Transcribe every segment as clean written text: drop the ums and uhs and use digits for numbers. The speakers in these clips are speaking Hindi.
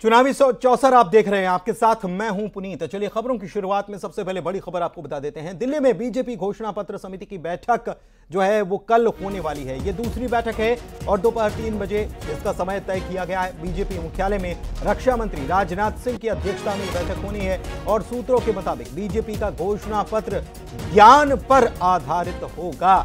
चुनावी चौसर आप देख रहे हैं, आपके साथ मैं हूं पुनीत। चलिए खबरों की शुरुआत में सबसे पहले बड़ी खबर आपको बता देते हैं। दिल्ली में बीजेपी घोषणा पत्र समिति की बैठक जो है वो कल होने वाली है। ये दूसरी बैठक है और दोपहर 3 बजे इसका समय तय किया गया है। बीजेपी मुख्यालय में रक्षा मंत्री राजनाथ सिंह की अध्यक्षता में बैठक होनी है और सूत्रों के मुताबिक बीजेपी का घोषणा पत्र ज्ञान पर आधारित होगा।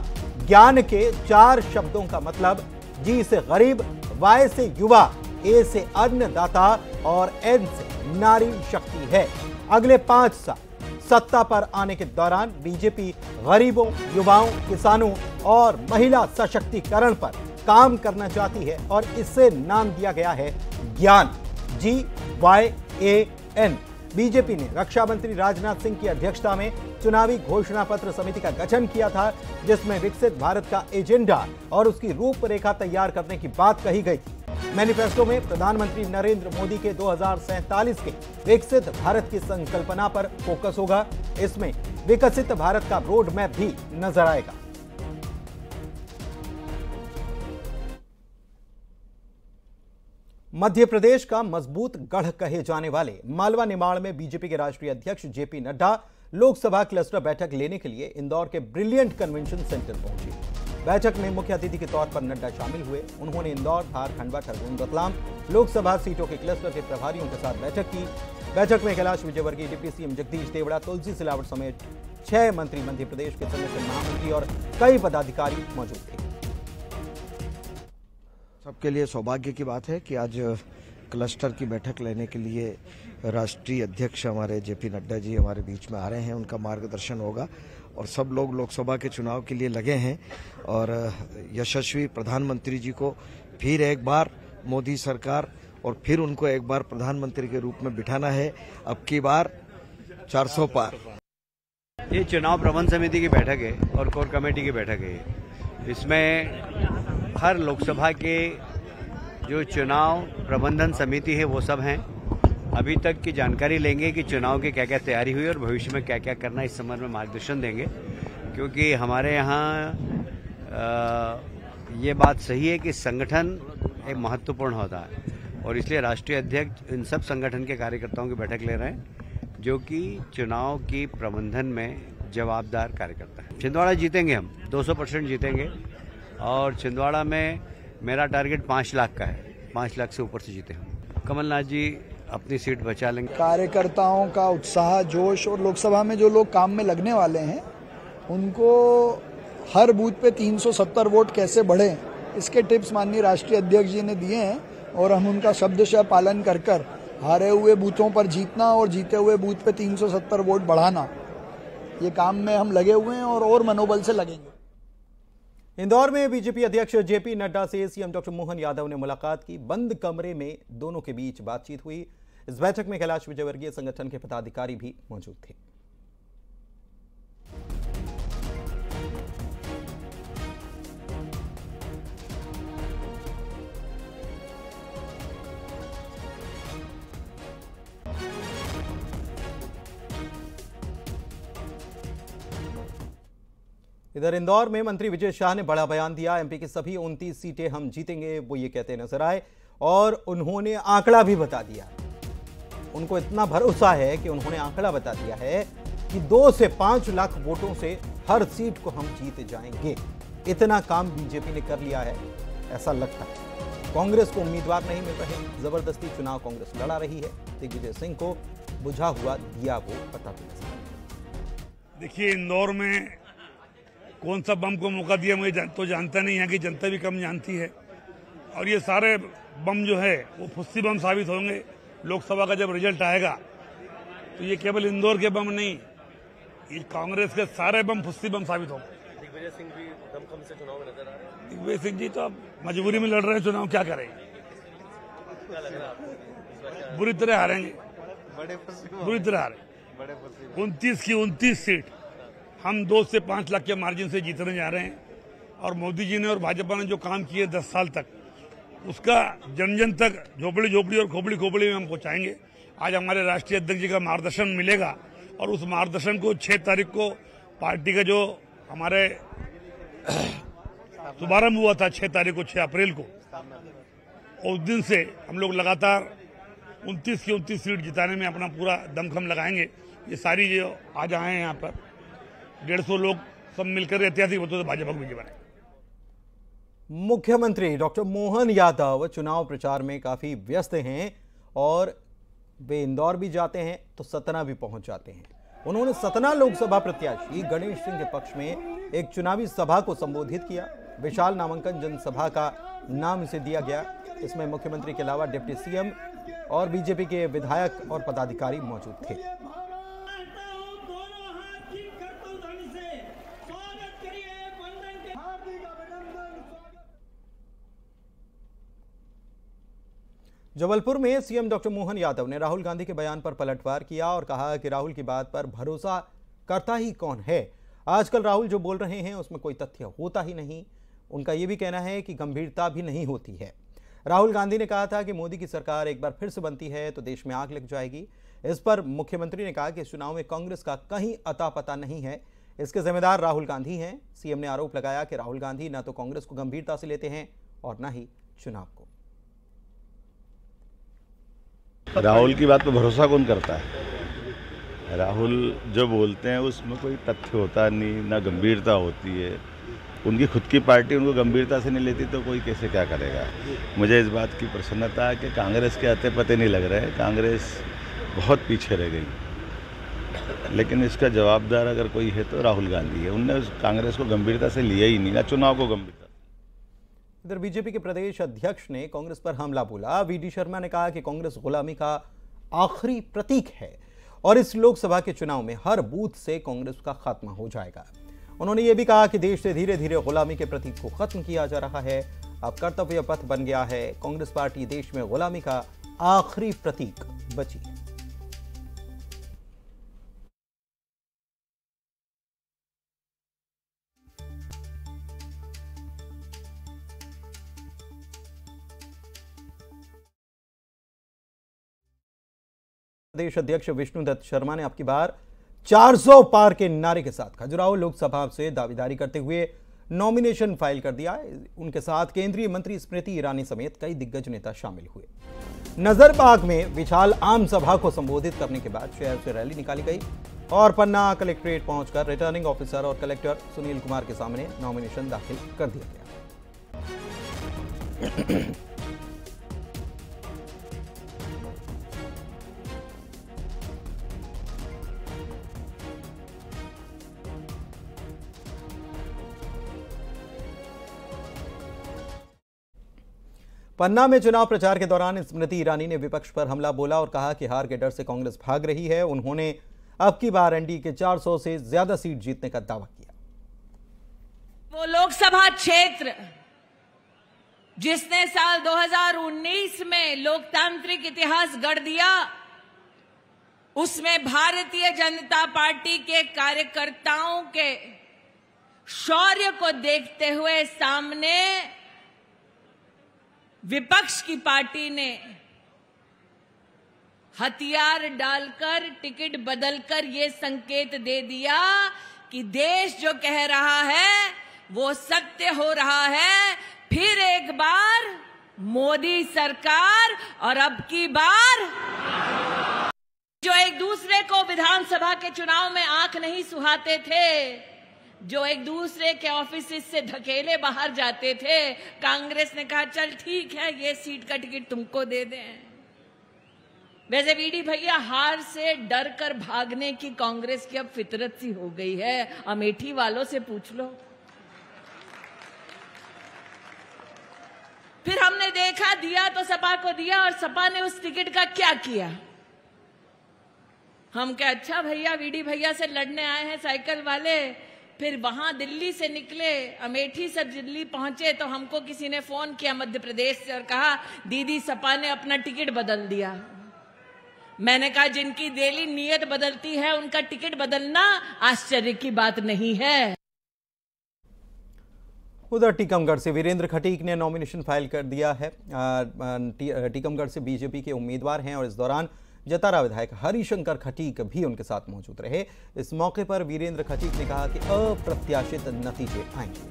ज्ञान के 4 शब्दों का मतलब जी से गरीब, वाई से युवा, ए से अन्नदाता और एन से नारी शक्ति है। अगले 5 साल सत्ता पर आने के दौरान बीजेपी गरीबों, युवाओं, किसानों और महिला सशक्तिकरण पर काम करना चाहती है और इसे नाम दिया गया है ज्ञान, GYAN। बीजेपी ने रक्षा मंत्री राजनाथ सिंह की अध्यक्षता में चुनावी घोषणा पत्र समिति का गठन किया था, जिसमें विकसित भारत का एजेंडा और उसकी रूपरेखा तैयार करने की बात कही गई थी। मैनिफेस्टो में प्रधानमंत्री नरेंद्र मोदी के 2047 के विकसित भारत की संकल्पना पर फोकस होगा। इसमें विकसित भारत का रोड मैप भी नजर आएगा। मध्य प्रदेश का मजबूत गढ़ कहे जाने वाले मालवा निमाड़ में बीजेपी के राष्ट्रीय अध्यक्ष जेपी नड्डा लोकसभा क्लस्टर बैठक लेने के लिए इंदौर के ब्रिलियंट कन्वेंशन सेंटर पहुंचे। बैठक में मुख्य अतिथि के तौर पर नड्डा शामिल हुए। उन्होंने इंदौर, धार, खंडवा, खरगोन, रतलाम लोकसभा सीटों के क्लस्टर के प्रभारियों के साथ बैठक की। बैठक में कैलाश विजयवर्गीय, डिप्टी सीएम जगदीश देवड़ा, तुलसी सिलावट समेत 6 मंत्री, मध्य प्रदेश के संगठन महामंत्री और कई पदाधिकारी मौजूद थे। सबके लिए सौभाग्य की बात है कि आज क्लस्टर की बैठक लेने के लिए राष्ट्रीय अध्यक्ष हमारे जेपी नड्डा जी हमारे बीच में आ रहे हैं। उनका मार्गदर्शन होगा और सब लोग लोकसभा के चुनाव के लिए लगे हैं और यशस्वी प्रधानमंत्री जी को फिर एक बार मोदी सरकार और फिर उनको एक बार प्रधानमंत्री के रूप में बिठाना है। अब की बार 400 पार। ये चुनाव प्रबंध समिति की बैठक है और कोर कमेटी की बैठक है। इसमें हर लोकसभा के जो चुनाव प्रबंधन समिति है वो सब हैं। अभी तक की जानकारी लेंगे कि चुनाव की क्या क्या तैयारी हुई और भविष्य में क्या क्या करना है, इस संबंध में मार्गदर्शन देंगे। क्योंकि हमारे यहाँ ये बात सही है कि संगठन एक महत्वपूर्ण होता है और इसलिए राष्ट्रीय अध्यक्ष इन सब संगठन के कार्यकर्ताओं की बैठक ले रहे हैं जो कि चुनाव की प्रबंधन में जवाबदार कार्यकर्ता है। छिंदवाड़ा जीतेंगे हम, 200% जीतेंगे और छिंदवाड़ा में मेरा टारगेट 5 लाख का है। 5 लाख से ऊपर से जीते हम। कमलनाथ जी अपनी सीट बचा लेंगे। कार्यकर्ताओं का उत्साह, जोश और लोकसभा में जो लोग काम में लगने वाले हैं उनको हर बूथ पे 370 वोट कैसे बढ़े, इसके टिप्स माननीय राष्ट्रीय अध्यक्ष जी ने दिए हैं और हम उनका शब्दशः पालन कर हारे हुए बूथों पर जीतना और जीते हुए बूथ पे 370 वोट बढ़ाना, ये काम में हम लगे हुए हैं और मनोबल से लगेंगे। इंदौर में बीजेपी अध्यक्ष जेपी नड्डा से सीएम डॉक्टर मोहन यादव ने मुलाकात की। बंद कमरे में दोनों के बीच बातचीत हुई। इस बैठक में कैलाश विजयवर्गीय संगठन के पदाधिकारी भी मौजूद थे। इधर इंदौर में मंत्री विजय शाह ने बड़ा बयान दिया। एमपी की सभी 29 सीटें हम जीतेंगे, वो ये कहते नजर आए और उन्होंने आंकड़ा भी बता दिया। उनको इतना भरोसा है कि उन्होंने आंकड़ा बता दिया है कि 2 से 5 लाख वोटों से हर सीट को हम जीत जाएंगे। इतना काम बीजेपी ने कर लिया है ऐसा लगता है। कांग्रेस को उम्मीदवार नहीं मिल रहे, जबरदस्ती चुनाव कांग्रेस लड़ा रही है। दिग्विजय सिंह को बुझा हुआ दिया वो पता भी नहीं। देखिए, इंदौर में कौन सा बम को मौका दिया मुझे तो जानता नहीं है कि जनता भी कम जानती है। और ये सारे बम जो है वो फुस्सी बम साबित होंगे। लोकसभा का जब रिजल्ट आएगा तो ये केवल इंदौर के बम नहीं, ये कांग्रेस के सारे बम फुस्सी बम साबित होंगे। दिग्विजय सिंह भी दमखम से चुनाव में नजर आ रहे हैं। दिग्विजय सिंह जी तो अब मजबूरी में लड़ रहे हैं चुनाव, क्या करें। क्या लग रहा है? बुरी तरह हारेंगे, बुरी तरह हारेंगे। 29 की 29 सीट हम 2 से 5 लाख के मार्जिन से जीतने जा रहे हैं। और मोदी जी ने और भाजपा ने जो काम किए 10 साल तक, उसका जन जन तक, झोपड़ी झोपड़ी और खोपड़ी खोपड़ी में हम पहुंचाएंगे। आज हमारे राष्ट्रीय अध्यक्ष जी का मार्गदर्शन मिलेगा और उस मार्गदर्शन को 6 तारीख को पार्टी का जो हमारे शुभारंभ हुआ था 6 तारीख को, 6 अप्रैल को, उस दिन से हम लोग लगातार 29 की 29 सीट जिताने में अपना पूरा दमखम लगाएंगे। ये सारी जो आज आए हैं यहाँ पर 150 लोग सब मिलकर ऐतिहासिक मतों से भाजपा को विजय बनाए। मुख्यमंत्री डॉक्टर मोहन यादव चुनाव प्रचार में काफी व्यस्त हैं और वे इंदौर भी जाते हैं तो सतना भी पहुंच जाते हैं। उन्होंने सतना लोकसभा प्रत्याशी गणेश सिंह के पक्ष में एक चुनावी सभा को संबोधित किया। विशाल नामांकन जनसभा का नाम इसे दिया गया। इसमें मुख्यमंत्री के अलावा डिप्टी सीएम और बीजेपी के विधायक और पदाधिकारी मौजूद थे। जबलपुर में सीएम डॉक्टर मोहन यादव ने राहुल गांधी के बयान पर पलटवार किया और कहा कि राहुल की बात पर भरोसा करता ही कौन है। आजकल राहुल जो बोल रहे हैं उसमें कोई तथ्य होता ही नहीं। उनका यह भी कहना है कि गंभीरता भी नहीं होती है। राहुल गांधी ने कहा था कि मोदी की सरकार एक बार फिर से बनती है तो देश में आग लग जाएगी। इस पर मुख्यमंत्री ने कहा कि इस चुनाव में कांग्रेस का कहीं अता पता नहीं है, इसके जिम्मेदार राहुल गांधी हैं। सीएम ने आरोप लगाया कि राहुल गांधी न तो कांग्रेस को गंभीरता से लेते हैं और न ही चुनाव को। राहुल की बात पर भरोसा कौन करता है? राहुल जो बोलते हैं उसमें कोई तथ्य होता नहीं, ना गंभीरता होती है। उनकी खुद की पार्टी उनको गंभीरता से नहीं लेती तो कोई कैसे क्या करेगा। मुझे इस बात की प्रसन्नता है कि कांग्रेस के अते पते नहीं लग रहे। कांग्रेस बहुत पीछे रह गई, लेकिन इसका जवाबदार अगर कोई है तो राहुल गांधी है। उनने कांग्रेस को गंभीरता से लिया ही नहीं, ना चुनाव को गंभीरता। इधर बीजेपी के प्रदेश अध्यक्ष ने कांग्रेस पर हमला बोला। वीडी शर्मा ने कहा कि कांग्रेस गुलामी का आखिरी प्रतीक है और इस लोकसभा के चुनाव में हर बूथ से कांग्रेस का खात्मा हो जाएगा। उन्होंने ये भी कहा कि देश से धीरे धीरे गुलामी के प्रतीक को खत्म किया जा रहा है। अब कर्तव्य पथ बन गया है। कांग्रेस पार्टी देश में गुलामी का आखिरी प्रतीक बची है। प्रदेश अध्यक्ष विष्णुदत्त शर्मा ने अब की बार 400 पार के नारे के साथ खजुराहो लोकसभा से दावेदारी करते हुए नॉमिनेशन फाइल कर दिया। उनके साथ केंद्रीय मंत्री स्मृति ईरानी समेत कई दिग्गज नेता शामिल हुए। नजरबाग में विशाल आम सभा को संबोधित करने के बाद शहर से रैली निकाली गई और पन्ना कलेक्ट्रेट पहुंचकर रिटर्निंग ऑफिसर और कलेक्टर सुनील कुमार के सामने नॉमिनेशन दाखिल कर दिया गया। पन्ना में चुनाव प्रचार के दौरान स्मृति ईरानी ने विपक्ष पर हमला बोला और कहा कि हार के डर से कांग्रेस भाग रही है। उन्होंने अब की बार एनडीए के 400 से ज्यादा सीट जीतने का दावा किया। वो लोकसभा क्षेत्र जिसने साल 2019 में लोकतांत्रिक इतिहास गढ़ दिया, उसमें भारतीय जनता पार्टी के कार्यकर्ताओं के शौर्य को देखते हुए सामने विपक्ष की पार्टी ने हथियार डालकर टिकट बदलकर ये संकेत दे दिया कि देश जो कह रहा है वो सत्य हो रहा है। फिर एक बार मोदी सरकार और अब की बार जो एक दूसरे को विधानसभा के चुनाव में आंख नहीं सुहाते थे, जो एक दूसरे के ऑफिस से धकेले बाहर जाते थे, कांग्रेस ने कहा चल ठीक है ये सीट का टिकट तुमको दे दें। वैसे वीडी भैया, हार से डर कर भागने की कांग्रेस की अब फितरत सी हो गई है। अमेठी वालों से पूछ लो। फिर हमने देखा दिया तो सपा को दिया और सपा ने उस टिकट का क्या किया। हम क्या अच्छा भैया वीडी भैया से लड़ने आए हैं साइकिल वाले। फिर वहां दिल्ली से निकले, अमेठी से दिल्ली पहुंचे तो हमको किसी ने फोन किया मध्य प्रदेश से और कहा दीदी सपा ने अपना टिकट बदल दिया। मैंने कहा जिनकी डेली नीयत बदलती है उनका टिकट बदलना आश्चर्य की बात नहीं है। उधर टीकमगढ़ से वीरेंद्र खटीक ने नॉमिनेशन फाइल कर दिया है। टीकमगढ़ से बीजेपी के उम्मीदवार हैं और इस दौरान जतारा विधायक हरिशंकर खटीक भी उनके साथ मौजूद रहे। इस मौके पर वीरेंद्र खटीक ने कहा कि अप्रत्याशित नतीजे आएंगे।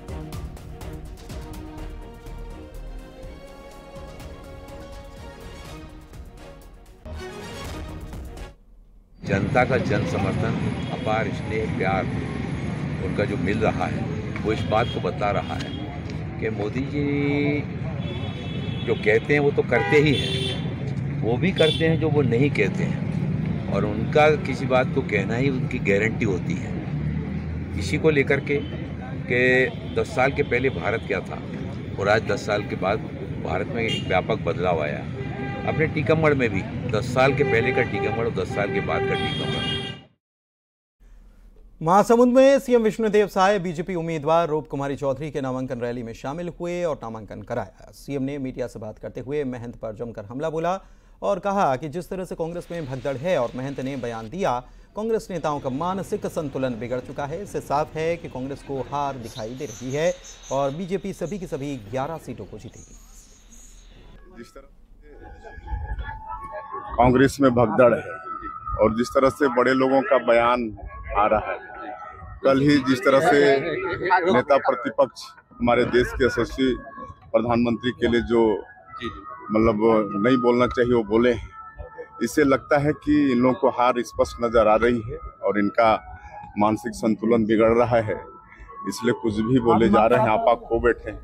जनता का जन समर्थन अपार इसलिए प्यार उनका जो मिल रहा है वो इस बात को बता रहा है कि मोदी जी जो कहते हैं वो तो करते ही हैं, वो भी करते हैं जो वो नहीं कहते हैं, और उनका किसी बात को कहना ही उनकी गारंटी होती है। इसी को लेकर के कि 10 साल के पहले भारत क्या था और आज 10 साल के बाद भारत में एक व्यापक बदलाव आया। अपने टीकमगढ़ में भी 10 साल के पहले का टीकमगढ़ और 10 साल के बाद का टीकमगढ़। महासमुंद में सीएम विष्णुदेव साय बीजेपी उम्मीदवार रूप कुमारी चौधरी के नामांकन रैली में शामिल हुए और नामांकन कराया। सीएम ने मीडिया से बात करते हुए महंत पर जमकर हमला बोला और कहा कि जिस तरह से कांग्रेस में भगदड़ है और महंत ने बयान दिया, कांग्रेस नेताओं का मानसिक संतुलन बिगड़ चुका है। इससे साफ है कि कांग्रेस को हार दिखाई दे रही है और बीजेपी सभी की सभी 11 सीटों को जीतेगी। जिस तरह कांग्रेस में भगदड़ है और जिस तरह से बड़े लोगों का बयान आ रहा है, कल ही जिस तरह से नेता प्रतिपक्ष हमारे देश के यशस्वी प्रधानमंत्री के लिए जो मतलब नहीं बोलना चाहिए वो बोले हैं, इससे लगता है कि इन लोगों को हार स्पष्ट नजर आ रही है और इनका मानसिक संतुलन बिगड़ रहा है, इसलिए कुछ भी बोले जा रहे हैं, आपा खो बैठे हैं।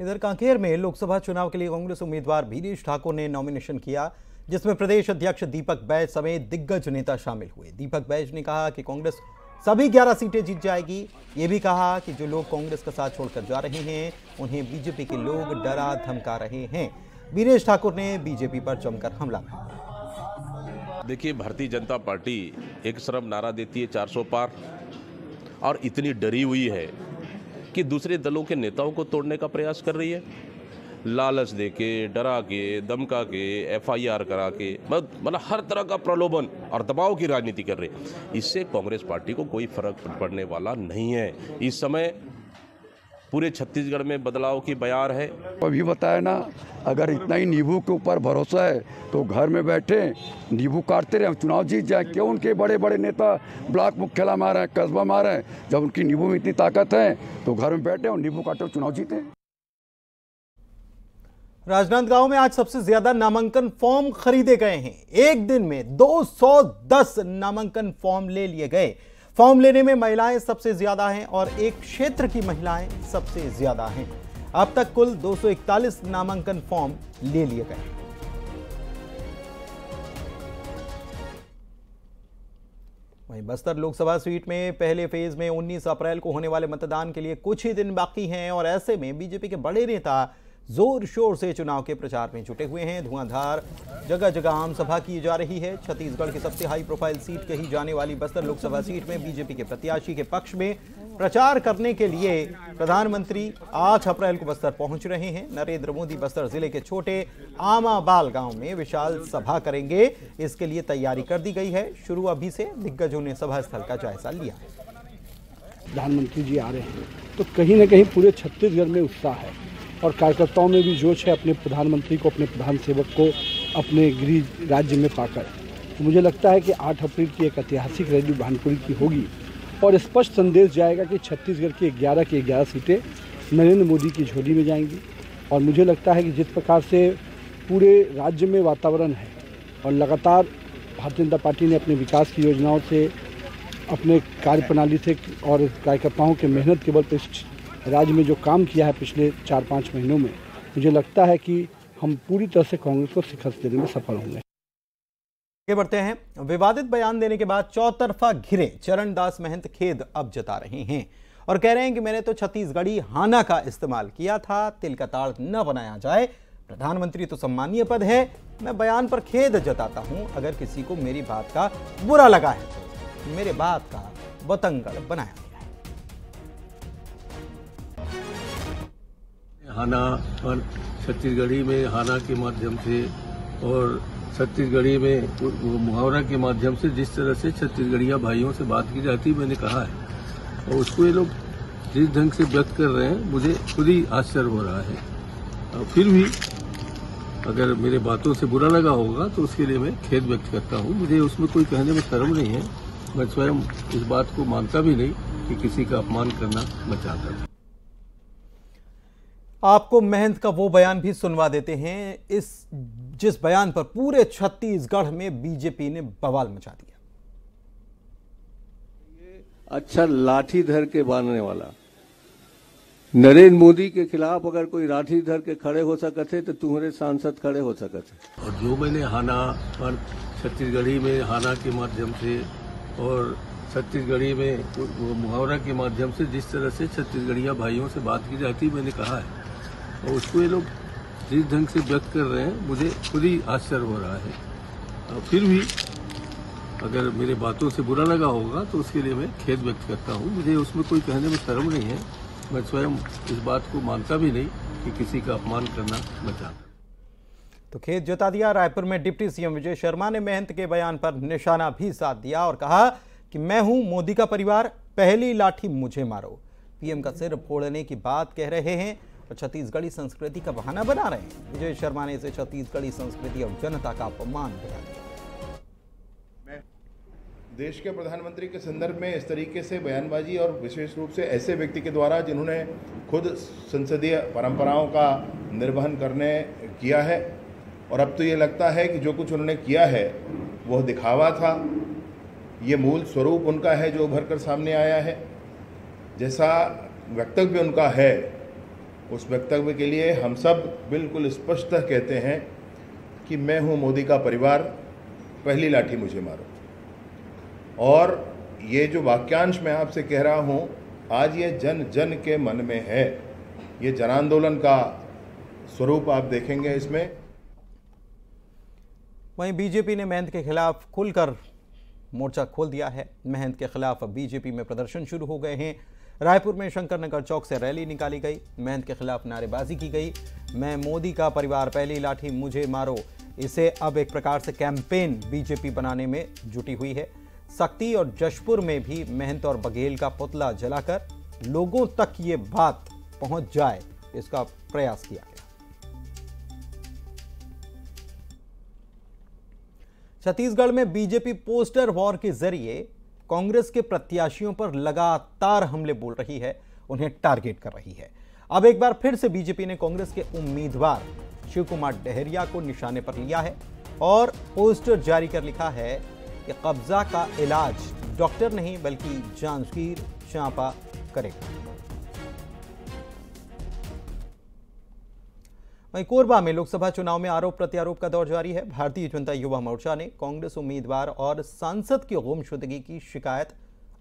इधर कांकेर में लोकसभा चुनाव के लिए कांग्रेस उम्मीदवार वीरेश ठाकुर ने नॉमिनेशन किया, जिसमें प्रदेश अध्यक्ष दीपक बैज समेत दिग्गज नेता शामिल हुए। दीपक बैज ने कहा कि कांग्रेस सभी 11 सीटें जीत जाएगी। ये भी कहा कि जो लोग कांग्रेस का साथ छोड़कर जा रहे हैं उन्हें बीजेपी के लोग डरा धमका रहे हैं। वीरेश ठाकुर ने बीजेपी पर जमकर हमला किया। देखिए, भारतीय जनता पार्टी एक तरफ नारा देती है 400 पार और इतनी डरी हुई है कि दूसरे दलों के नेताओं को तोड़ने का प्रयास कर रही है। लालच देके, डरा के, धमका के, FIR करा के, मतलब हर तरह का प्रलोभन और दबाव की राजनीति कर रही है। इससे कांग्रेस पार्टी को कोई फर्क पड़ने वाला नहीं है। इस समय पूरे छत्तीसगढ़ में बदलाव की बयार है। अभी बताया ना, अगर इतना ही नींबू के ऊपर भरोसा है तो घर में बैठे नींबू काटते रहे, चुनाव जीत जाए। क्यों उनके बड़े बड़े नेता ब्लॉक मुख्यालय में आ रहे हैं, कस्बा में आ रहे हैं? जब उनकी नींबू में इतनी ताकत है तो घर में बैठे और नींबू काटे चुनाव जीते। राजनांदगांव में आज सबसे ज्यादा नामांकन फॉर्म खरीदे गए हैं। एक दिन में 210 नामांकन फॉर्म ले लिए गए। फॉर्म लेने में महिलाएं सबसे ज्यादा हैं और एक क्षेत्र की महिलाएं सबसे ज्यादा हैं। अब तक कुल 241 नामांकन फॉर्म ले लिए गए। वहीं बस्तर लोकसभा सीट में पहले फेज में 19 अप्रैल को होने वाले मतदान के लिए कुछ ही दिन बाकी हैं और ऐसे में बीजेपी के बड़े नेता जोर शोर से चुनाव के प्रचार में जुटे हुए हैं। धुआंधार जगह जगह आम सभा की जा रही है। छत्तीसगढ़ की सबसे हाई प्रोफाइल सीट कही जाने वाली बस्तर लोकसभा सीट में बीजेपी के प्रत्याशी के पक्ष में प्रचार करने के लिए प्रधानमंत्री 8 अप्रैल को बस्तर पहुंच रहे हैं। नरेंद्र मोदी बस्तर जिले के छोटे आमाबाल गांव में विशाल सभा करेंगे। इसके लिए तैयारी कर दी गई है। शुरू अभी से दिग्गजों ने सभा स्थल का जायजा लिया। प्रधानमंत्री जी आ रहे हैं तो कहीं ना कहीं पूरे छत्तीसगढ़ में उत्साह है और कार्यकर्ताओं में भी जोश है अपने प्रधानमंत्री को, अपने प्रधान सेवक को अपने गृह राज्य में पाकर। तो मुझे लगता है कि 8 अप्रैल की एक ऐतिहासिक रैली भानपुरी की होगी और स्पष्ट संदेश जाएगा कि छत्तीसगढ़ की 11 की 11 सीटें नरेंद्र मोदी की झोली में जाएंगी। और मुझे लगता है कि जिस प्रकार से पूरे राज्य में वातावरण है और लगातार भारतीय जनता पार्टी ने अपने विकास की योजनाओं से, अपने कार्यप्रणाली से और कार्यकर्ताओं के मेहनत के बल पर राज्य में जो काम किया है पिछले 4-5 महीनों में, मुझे लगता है कि हम पूरी तरह से कांग्रेस को शिकस्त देने में सफल होंगे। आगे बढ़ते हैं। विवादित बयान देने के बाद चौतरफा घिरे चरणदास महंत खेद अब जता रहे हैं और कह रहे हैं कि मैंने तो छत्तीसगढ़ी हाना का इस्तेमाल किया था, तिल का ताड़ न बनाया जाए। प्रधानमंत्री तो सम्मानीय पद है, मैं बयान पर खेद जताता हूं। अगर किसी को मेरी बात का बुरा लगा है तो मेरे बात का बतंगड़ बनाया। हाना और छत्तीसगढ़ी में हाना के माध्यम से और छत्तीसगढ़ी में मुहावरा के माध्यम से जिस तरह से छत्तीसगढ़िया भाइयों से बात की जाती है, मैंने कहा है और उसको ये लोग जिस ढंग से व्यक्त कर रहे हैं मुझे खुद ही आश्चर्य हो रहा है। और फिर भी अगर मेरे बातों से बुरा लगा होगा तो उसके लिए मैं खेद व्यक्त करता हूँ। मुझे उसमें कोई कहने में शर्म नहीं है। मैं स्वयं इस बात को मानता भी नहीं कि किसी का अपमान करना मैं चाहता था। आपको महंत का वो बयान भी सुनवा देते हैं, जिस बयान पर पूरे छत्तीसगढ़ में बीजेपी ने बवाल मचा दिया। अच्छा लाठी धर के बांधने वाला नरेंद्र मोदी के खिलाफ अगर कोई लाठी धर के खड़े हो सकते तो तुम्हारे सांसद खड़े हो सकते। और जो मैंने हाना और छत्तीसगढ़ी में हाना के माध्यम से और छत्तीसगढ़ी में मुहावरा के माध्यम से जिस तरह से छत्तीसगढ़िया भाइयों से बात की जाती मैंने कहा है, और उसको ये लोग जिस ढंग से व्यक्त कर रहे हैं मुझे खुद ही आश्चर्य हो रहा है। और फिर भी अगर मेरे बातों से बुरा लगा होगा तो उसके लिए मैं खेद व्यक्त करता हूँ। मुझे उसमें कोई कहने में शर्म नहीं है, मैं स्वयं इस बात को मानता भी नहीं कि किसी का अपमान करना मैं चाहता। तो खेद जता दिया। रायपुर में डिप्टी सीएम विजय शर्मा ने महंत के बयान पर निशाना भी साध दिया और कहा कि मैं हूं मोदी का परिवार, पहली लाठी मुझे मारो। पीएम का सिर फोड़ने की बात कह रहे हैं और छत्तीसगढ़ी संस्कृति का बहाना बना रहे हैं। विजय शर्मा ने इसे छत्तीसगढ़ी संस्कृति और जनता का अपमान बता दिया। देश के प्रधानमंत्री के संदर्भ में इस तरीके से बयानबाजी और विशेष रूप से ऐसे व्यक्ति के द्वारा जिन्होंने खुद संसदीय परंपराओं का निर्वहन करने किया है, और अब तो ये लगता है कि जो कुछ उन्होंने किया है वह दिखावा था, ये मूल स्वरूप उनका है जो उभर कर सामने आया है। जैसा वक्तव्य उनका है उस वक्तव्य के लिए हम सब बिल्कुल स्पष्ट कहते हैं कि मैं हूँ मोदी का परिवार, पहली लाठी मुझे मारो। और ये जो वाक्यांश मैं आपसे कह रहा हूँ आज ये जन जन के मन में है, ये जन आंदोलन का स्वरूप आप देखेंगे इसमें। वहीं बीजेपी ने महंत के खिलाफ खुलकर मोर्चा खोल दिया है। महंत के खिलाफ बीजेपी में प्रदर्शन शुरू हो गए हैं। रायपुर में शंकर नगर चौक से रैली निकाली गई, महंत के खिलाफ नारेबाजी की गई। मैं मोदी का परिवार, पहली लाठी मुझे मारो, इसे अब एक प्रकार से कैंपेन बीजेपी बनाने में जुटी हुई है। सक्ती और जशपुर में भी महंत और बघेल का पुतला जलाकर लोगों तक ये बात पहुंच जाए, इसका प्रयास किया गया। छत्तीसगढ़ में बीजेपी पोस्टर वॉर के जरिए कांग्रेस के प्रत्याशियों पर लगातार हमले बोल रही है, उन्हें टारगेट कर रही है। अब एक बार फिर से बीजेपी ने कांग्रेस के उम्मीदवार शिव कुमार डहरिया को निशाने पर लिया है और पोस्टर जारी कर लिखा है कि कब्जा का इलाज डॉक्टर नहीं बल्कि जांजगीर चांपा करेगा। वहीं कोरबा में लोकसभा चुनाव में आरोप प्रत्यारोप का दौर जारी है। भारतीय जनता युवा मोर्चा ने कांग्रेस उम्मीदवार और सांसद की गुमशुदगी की शिकायत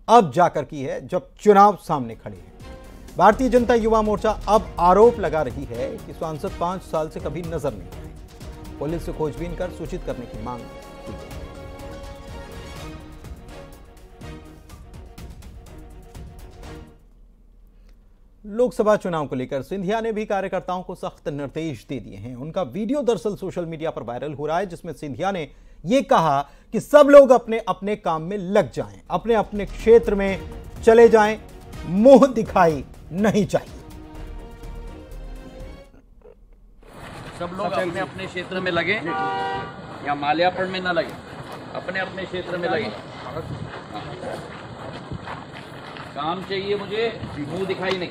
अब जाकर की है जब चुनाव सामने खड़े हैं। भारतीय जनता युवा मोर्चा अब आरोप लगा रही है कि सांसद 5 साल से कभी नजर नहीं आए। पुलिस से खोजबीन कर सूचित करने की मांग की गई। लोकसभा चुनाव को लेकर सिंधिया ने भी कार्यकर्ताओं को सख्त निर्देश दे दिए हैं। उनका वीडियो दरअसल सोशल मीडिया पर वायरल हो रहा है, जिसमें सिंधिया ने यह कहा कि सब लोग अपने अपने काम में लग जाएं, अपने अपने क्षेत्र में चले जाएं, मुंह दिखाई नहीं चाहिए। सब लोग अपने अपने क्षेत्र में लगे या माल्यार्पण में न लगे, अपने अपने क्षेत्र में लगे। काम चाहिए मुझे, मुंह दिखाई नहीं।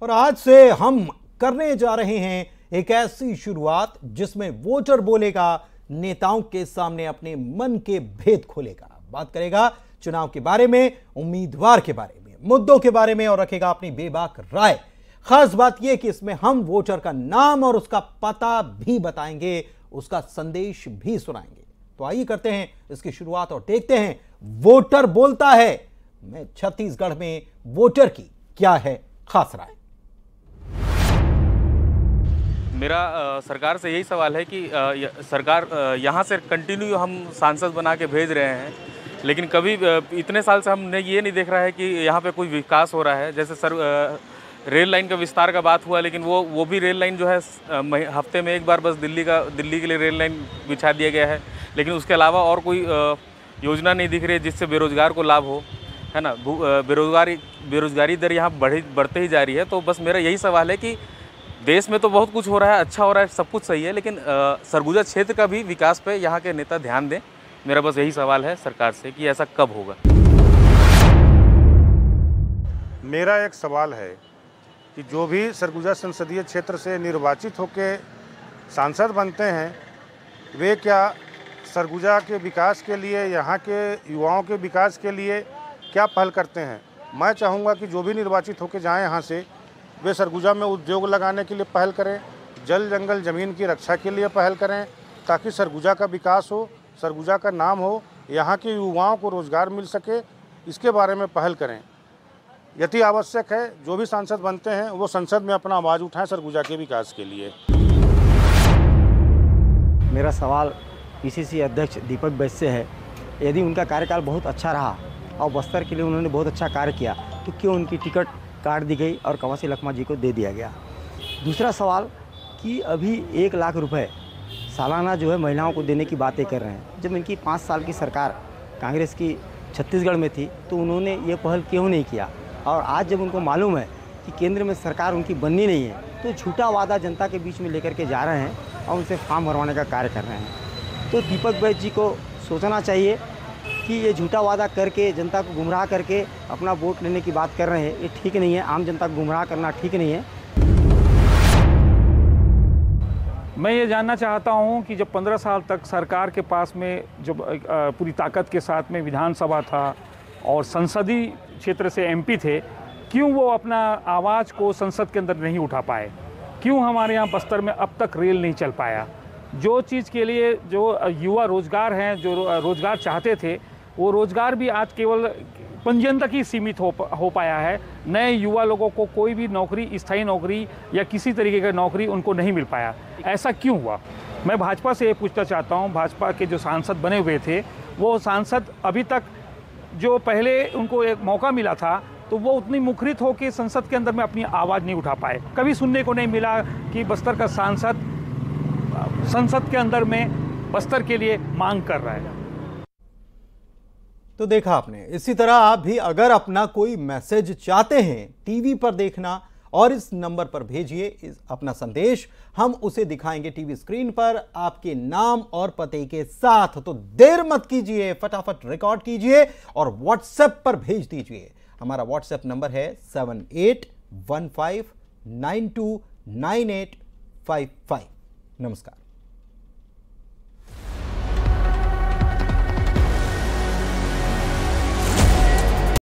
और आज से हम करने जा रहे हैं एक ऐसी शुरुआत जिसमें वोटर बोलेगा, नेताओं के सामने अपने मन के भेद खोलेगा, बात करेगा चुनाव के बारे में, उम्मीदवार के बारे में, मुद्दों के बारे में और रखेगा अपनी बेबाक राय। खास बात यह कि इसमें हम वोटर का नाम और उसका पता भी बताएंगे, उसका संदेश भी सुनाएंगे। तो आइए करते हैं इसकी शुरुआत और देखते हैं वोटर बोलता है में छत्तीसगढ़ में वोटर की क्या है खास राय। मेरा सरकार से यही सवाल है कि सरकार यहाँ से कंटिन्यू हम सांसद बना के भेज रहे हैं, लेकिन कभी इतने साल से हमने ये नहीं देख रहा है कि यहाँ पे कोई विकास हो रहा है। जैसे रेल लाइन का विस्तार का बात हुआ, लेकिन वो भी रेल लाइन जो है हफ्ते में एक बार बस दिल्ली के लिए रेल लाइन बिछा दिया गया है, लेकिन उसके अलावा और कोई योजना नहीं दिख रही है जिससे बेरोजगार को लाभ हो, है ना। बेरोजगारी दर यहाँ बढ़ते ही जा रही है। तो बस मेरा यही सवाल है कि देश में तो बहुत कुछ हो रहा है, अच्छा हो रहा है, सब कुछ सही है, लेकिन सरगुजा क्षेत्र का भी विकास पे यहाँ के नेता ध्यान दें। मेरा बस यही सवाल है सरकार से कि ऐसा कब होगा। मेरा एक सवाल है कि जो भी सरगुजा संसदीय क्षेत्र से निर्वाचित होकर सांसद बनते हैं, वे क्या सरगुजा के विकास के लिए, यहाँ के युवाओं के विकास के लिए क्या पहल करते हैं? मैं चाहूँगा कि जो भी निर्वाचित होकर जाएं यहाँ से, वे सरगुजा में उद्योग लगाने के लिए पहल करें, जल जंगल ज़मीन की रक्षा के लिए पहल करें, ताकि सरगुजा का विकास हो, सरगुजा का नाम हो, यहाँ के युवाओं को रोज़गार मिल सके, इसके बारे में पहल करें। यदि आवश्यक है, जो भी सांसद बनते हैं वो संसद में अपना आवाज़ उठाएं सरगुजा के विकास के लिए। मेरा सवाल पीसीसी अध्यक्ष दीपक बैस से है। यदि उनका कार्यकाल बहुत अच्छा रहा और बस्तर के लिए उन्होंने बहुत अच्छा कार्य किया, तो क्यों उनकी टिकट काट दी गई और कवासी लखमा जी को दे दिया गया? दूसरा सवाल कि अभी 1 लाख रुपए सालाना जो है महिलाओं को देने की बातें कर रहे हैं। जब इनकी 5 साल की सरकार कांग्रेस की छत्तीसगढ़ में थी तो उन्होंने ये पहल क्यों नहीं किया? और आज जब उनको मालूम है कि केंद्र में सरकार उनकी बननी नहीं है, तो झूठा वादा जनता के बीच में लेकर के जा रहे हैं और उनसे फॉर्म भरवाने का कार्य कर रहे हैं। तो दीपक बैस जी को सोचना चाहिए कि ये झूठा वादा करके जनता को गुमराह करके अपना वोट लेने की बात कर रहे हैं, ये ठीक नहीं है। आम जनता को गुमराह करना ठीक नहीं है। मैं ये जानना चाहता हूँ कि जब 15 साल तक सरकार के पास में जब पूरी ताकत के साथ में विधानसभा था और संसदीय क्षेत्र से एमपी थे, क्यों वो अपना आवाज़ को संसद के अंदर नहीं उठा पाए? क्यों हमारे यहाँ बस्तर में अब तक रेल नहीं चल पाया? जो चीज़ के लिए जो युवा रोज़गार हैं, जो रोज़गार चाहते थे, वो रोज़गार भी आज केवल पंजीयन तक ही सीमित हो पाया है। नए युवा लोगों को कोई भी नौकरी, स्थायी नौकरी या किसी तरीके की नौकरी उनको नहीं मिल पाया। ऐसा क्यों हुआ? मैं भाजपा से ये पूछना चाहता हूँ, भाजपा के जो सांसद बने हुए थे, वो सांसद अभी तक जो पहले उनको एक मौका मिला था, तो वो उतनी मुखरित हो कि संसद के अंदर में अपनी आवाज़ नहीं उठा पाए। कभी सुनने को नहीं मिला कि बस्तर का सांसद संसद के अंदर में बस्तर के लिए मांग कर रहा है। तो देखा आपने। इसी तरह आप भी अगर अपना कोई मैसेज चाहते हैं टीवी पर देखना और इस नंबर पर भेजिए अपना संदेश, हम उसे दिखाएंगे टीवी स्क्रीन पर आपके नाम और पते के साथ। तो देर मत कीजिए, फटाफट रिकॉर्ड कीजिए और व्हाट्सएप पर भेज दीजिए। हमारा व्हाट्सएप नंबर है 7815929855। नमस्कार।